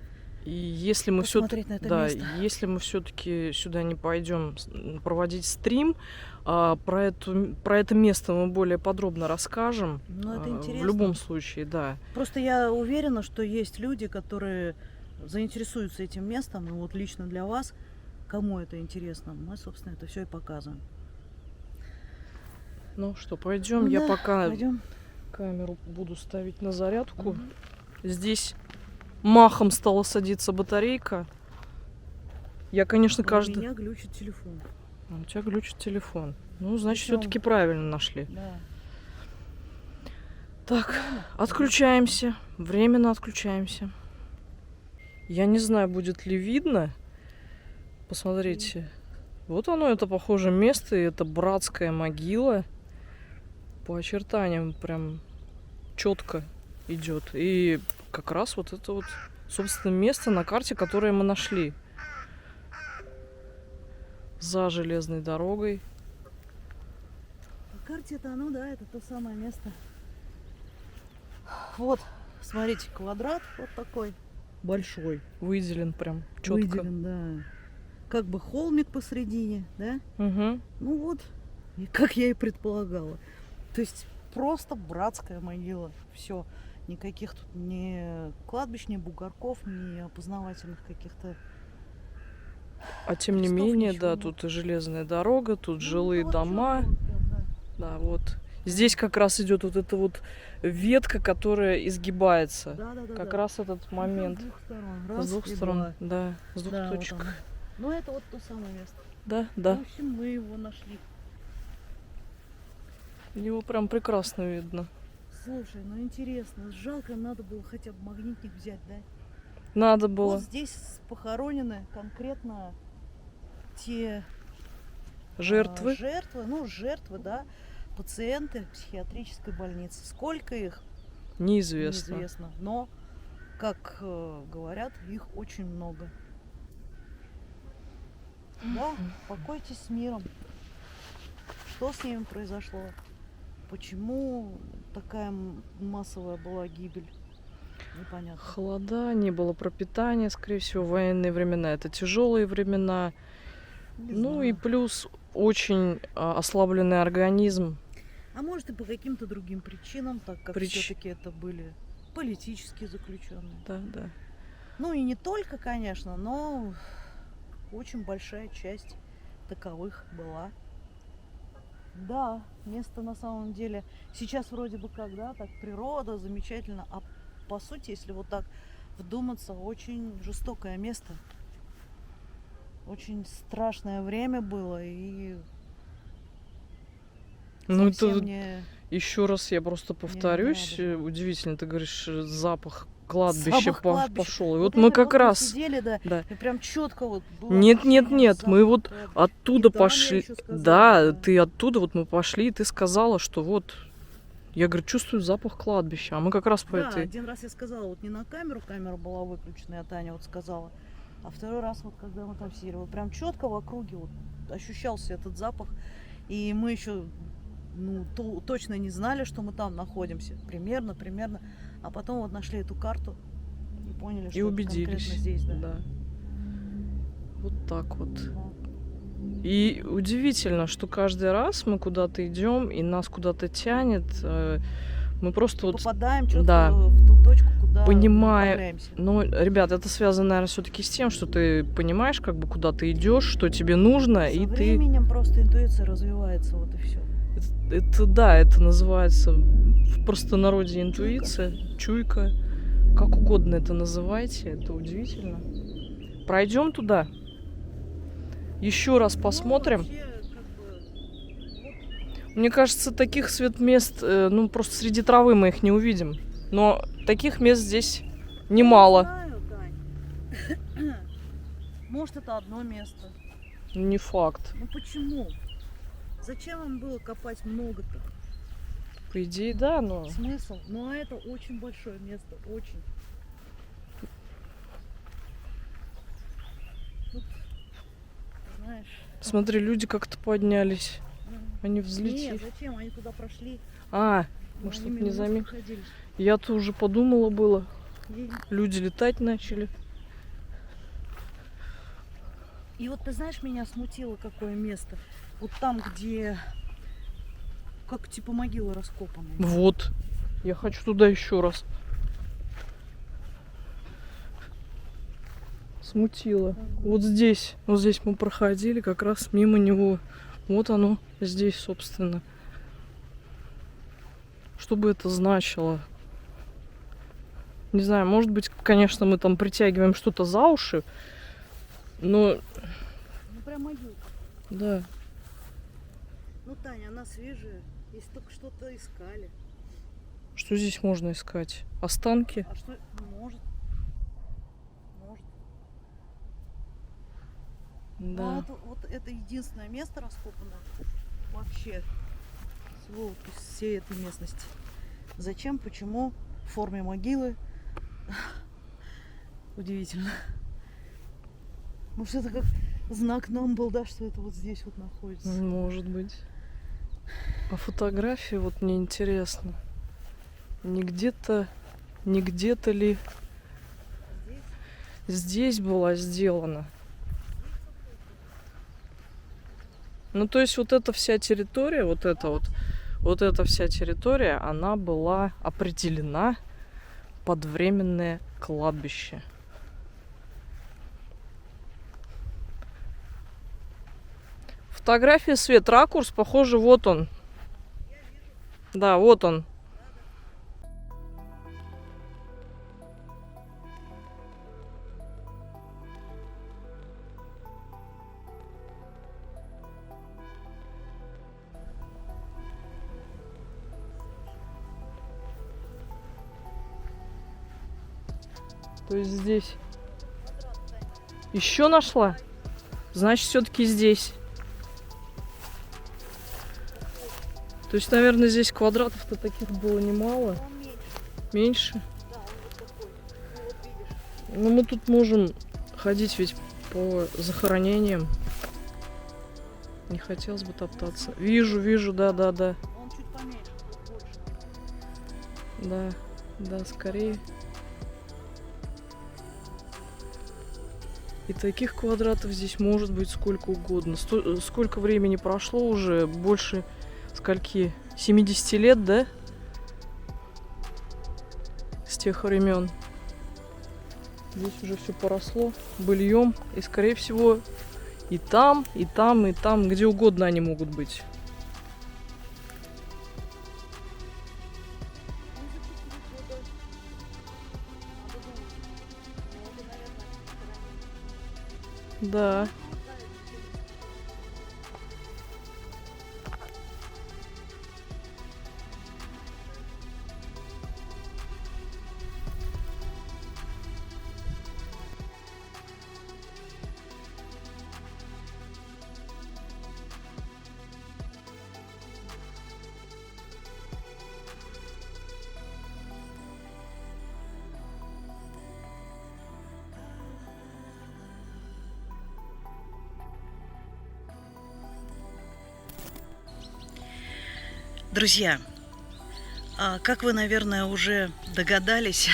И если мы все, посмотреть на это да, место. если мы все-таки сюда не пойдем проводить стрим, про это место мы более подробно расскажем. Но это В интересно. любом случае, да. Просто я уверена, что есть люди, которые заинтересуются этим местом, и вот лично для вас, кому это интересно, мы, собственно, это все и показываем. Ну что, пойдем. Ну Я да, пока пойдем. камеру буду ставить на зарядку. Мгм. Здесь махом стала садиться батарейка. Я, конечно, У каждый. меня глючит телефон. У тебя глючит телефон. Ну, значит, Причём- все-таки правильно нашли. Да. Так, Ладно, отключаемся. Временно отключаемся. Я не знаю, будет ли видно. Посмотрите. Вот оно, это похоже место, и это братская могила. По очертаниям прям четко идет. И как раз вот это вот, собственно, место на карте, которое мы нашли. За железной дорогой. По карте это оно, да, это то самое место. Вот, смотрите, квадрат вот такой большой. Выделен прям четко. Выделен, да. Как бы холмик посредине, да? Угу. Ну вот, и как я и предполагала. То есть просто братская могила. Все. Никаких тут ни кладбищ, ни бугорков, ни опознавательных каких-то. А тем не Крестов менее, ничего да, нет. тут и железная дорога, тут Ну, жилые вот дома. чётко вот прям, да. Да, вот. Здесь как раз идет вот эта вот ветка, которая изгибается. Да, да, да. Как да. раз этот Ну, момент. С двух сторон. Раз С двух и сторон. два. Да, с двух Да, вот точек. оно. Ну это вот то самое место. Да, да. В общем, мы его нашли. Его прям прекрасно видно. Слушай, ну интересно, жалко, надо было хотя бы магнитник взять, да? Надо было. Вот здесь похоронены конкретно те Жертвы. жертвы, да, пациенты психиатрической больницы. Сколько их? Неизвестно. Неизвестно. Но, как говорят, их очень много. Да, покойтесь с миром. Что с ними произошло? Почему такая массовая была гибель? Непонятно. Холода, не было пропитания, скорее всего, военные времена. Это тяжелые времена. Не Ну и знаю. плюс очень ослабленный организм. А может и по каким-то другим причинам, так как все-таки это были политические заключенные. Да, да. Ну и не только, конечно, но очень большая часть таковых была. Да, место на самом деле сейчас вроде бы как, да, так природа замечательно, а по сути, если вот так вдуматься, очень жестокое место. Очень страшное время было, и Ну, совсем это не еще раз я просто повторюсь. рядом. Удивительно, ты говоришь, запах кладбища Запах кладбища. пошел. И Вот вот мы это как вот мы раз. сидели, да, Да. и прям четко вот было Нет, нет, ощущение нет, мы запаха вот кладбища. оттуда И там я пошли. ещё сказала, Да, да. ты оттуда, вот мы пошли, и ты сказала, что вот. Я говорю, чувствую запах кладбища. А мы как раз по Да, этой. один раз я сказала, вот не на камеру, камера была выключена, а Таня вот сказала. А второй раз, вот когда мы там сидели, вот прям четко в округе вот ощущался этот запах. И мы еще точно не знали, что мы там находимся. Примерно. А потом вот нашли эту карту и поняли, что И это убедились. конкретно здесь, да. Да. Вот так вот. Да. И удивительно, что каждый раз мы куда-то идем и нас куда-то тянет. Мы просто вот Попадаем четко да. в ту точку, куда Понимаю. направляемся. Но, ребят, это связано, наверное, все-таки с тем, что ты понимаешь, как бы куда ты идешь, что тебе нужно, Со и временем просто интуиция развивается, вот и все. Это да, это называется в простонародье интуиция, чуйка, как угодно это называйте, это удивительно. Пройдем туда, еще раз посмотрим. Вообще, Мне кажется, таких мест, ну просто среди травы мы их не увидим, но таких мест здесь немало. Не знаю, Тань. Может, это одно место. Не факт. Ну почему? Зачем им было копать много-то? По идее, да, но... Смысл? Ну а это очень большое место, очень. Тут, знаешь... Смотри, люди как-то поднялись. Они взлетели. Нет, зачем? Они туда прошли. А, Ну, может, они тут мимо не нас заметили. проходили. Я-то уже подумала было. И Люди летать начали. вот ты знаешь, меня смутило какое место. Вот там, где как типа могилы раскопаны. Вот. Я хочу туда еще раз. Смутило. Вот здесь мы проходили как раз мимо него. Вот оно здесь, собственно. Что бы это значило? Не знаю, может быть, конечно, мы там притягиваем что-то за уши, но... Ну прям могилка. Да. Ну, Таня, она свежая. Если только что-то искали. Что здесь можно искать? Останки? А что? Может. Может. Да. Но вот это единственное место раскопанное вообще всего вот из всей этой местности. Зачем, почему, в форме могилы. Удивительно. Может, это как знак нам был, да, что это вот здесь вот находится. Может быть. А фотографии вот мне интересно. Не где-то ли здесь была сделана. Ну, то есть вот эта вся территория, вот эта вся территория, она была определена под временное кладбище. Фотография, свет, ракурс, похоже, вот он. Да, вот он. То есть здесь. Еще нашла? Значит, все-таки здесь. То есть, наверное, здесь квадратов-то таких было немало. Меньше? Да, он вот такой. Ну вот видишь. Ну, мы тут можем ходить ведь по захоронениям. Не хотелось бы топтаться. Вижу, да. Он чуть поменьше, тут больше. Да, скорее. И таких квадратов здесь может быть сколько угодно. Сколько времени прошло уже? Больше скольки? 70 лет, да? С тех времен. Здесь уже все поросло быльем. И, скорее всего, и там, где угодно они могут быть. Да. Друзья, как вы, наверное, уже догадались,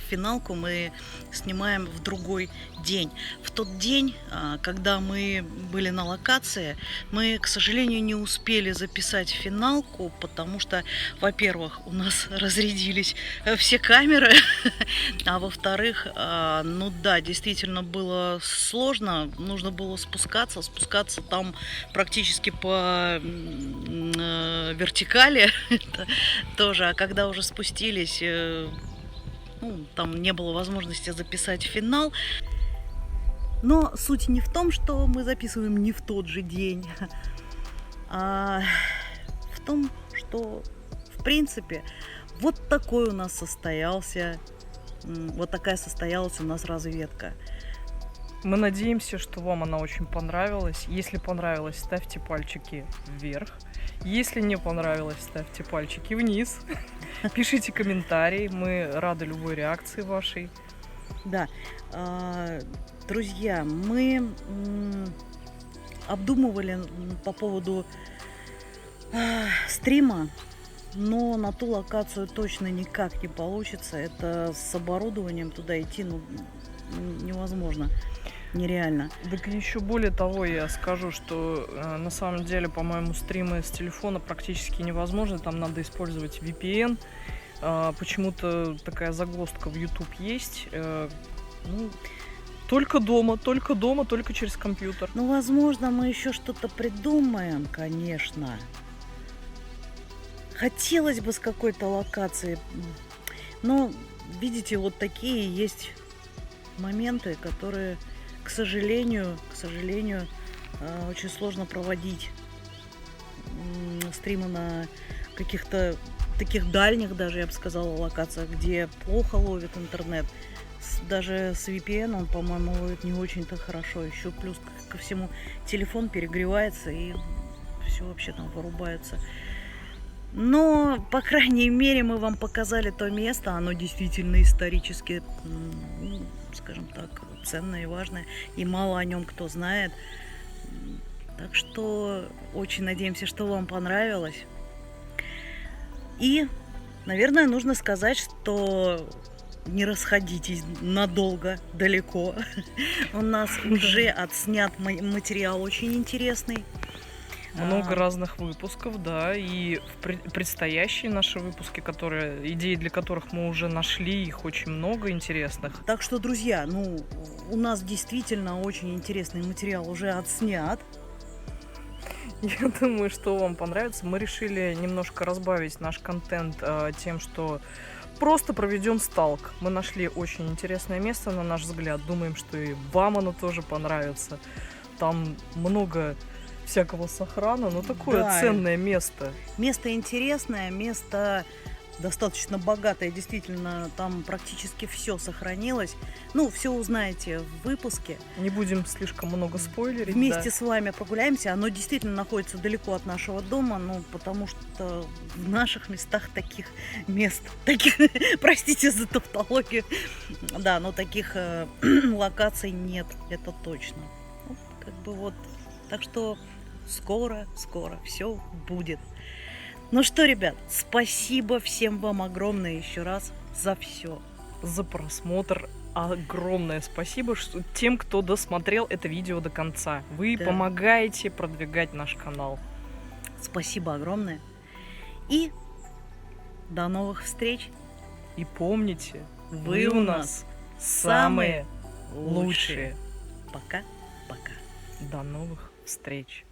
финалку мы снимаем в другой день. В тот день, когда мы были на локации, мы, к сожалению, не успели записать финалку, потому что, во-первых, у нас разрядились все камеры, а во-вторых, ну да, действительно было сложно, нужно было спускаться там практически по вертикали тоже. А когда уже спустились, ну, там не было возможности записать финал. Но суть не в том, что мы записываем не в тот же день, а в том, что, в принципе, вот такой у нас состоялся, вот такая состоялась у нас разведка. Мы надеемся, что вам она очень понравилась. Если понравилось, ставьте пальчики вверх. Если не понравилось, ставьте пальчики вниз. Пишите комментарии. Мы рады любой реакции вашей. Да. Друзья, мы обдумывали по поводу стрима, но на ту локацию точно никак не получится. Это с оборудованием туда идти невозможно. Нереально. Так еще более того, я скажу, что на самом деле, по-моему, стримы с телефона практически невозможно. Там надо использовать VPN. Почему-то такая загвоздка в YouTube есть. Ну, только дома, только через компьютер. Ну, возможно, мы еще что-то придумаем, конечно. Хотелось бы с какой-то локации. Но, видите, вот такие есть моменты, которые, к сожалению, очень сложно проводить стримы на каких-то таких дальних, даже я бы сказала, локациях, где плохо ловит интернет. Даже с VPN он, по-моему, ловит не очень-то хорошо. Еще плюс ко всему телефон перегревается и все вообще там вырубается. Но, по крайней мере, мы вам показали то место. Оно действительно исторически, скажем так, ценное и важное. И мало о нем кто знает. Так что очень надеемся, что вам понравилось. И, наверное, нужно сказать, что не расходитесь надолго, далеко. У нас уже отснят материал очень интересный. Много разных выпусков, да, и предстоящие наши выпуски, идеи для которых мы уже нашли, их очень много интересных. Так что, друзья, ну, у нас действительно очень интересный материал уже отснят. Я думаю, что вам понравится. Мы решили немножко разбавить наш контент тем, что просто проведем сталк. Мы нашли очень интересное место, на наш взгляд. Думаем, что и вам оно тоже понравится. Там много всякого сохрана, но такое ценное место. Место интересное, место достаточно богатое. Действительно, там практически все сохранилось. Ну, все узнаете в выпуске. Не будем слишком много спойлерить. Вместе с вами прогуляемся. Оно действительно находится далеко от нашего дома, ну, потому что в наших местах таких мест, простите за тавтологию, да, но таких локаций нет, это точно. Ну, как бы вот, так что скоро все будет. Ну что, ребят, спасибо всем вам огромное еще раз за все. За просмотр. Огромное спасибо тем, кто досмотрел это видео до конца. Вы помогаете продвигать наш канал. Спасибо огромное. И до новых встреч. И помните, вы у нас самые лучшие. Пока-пока. До новых встреч.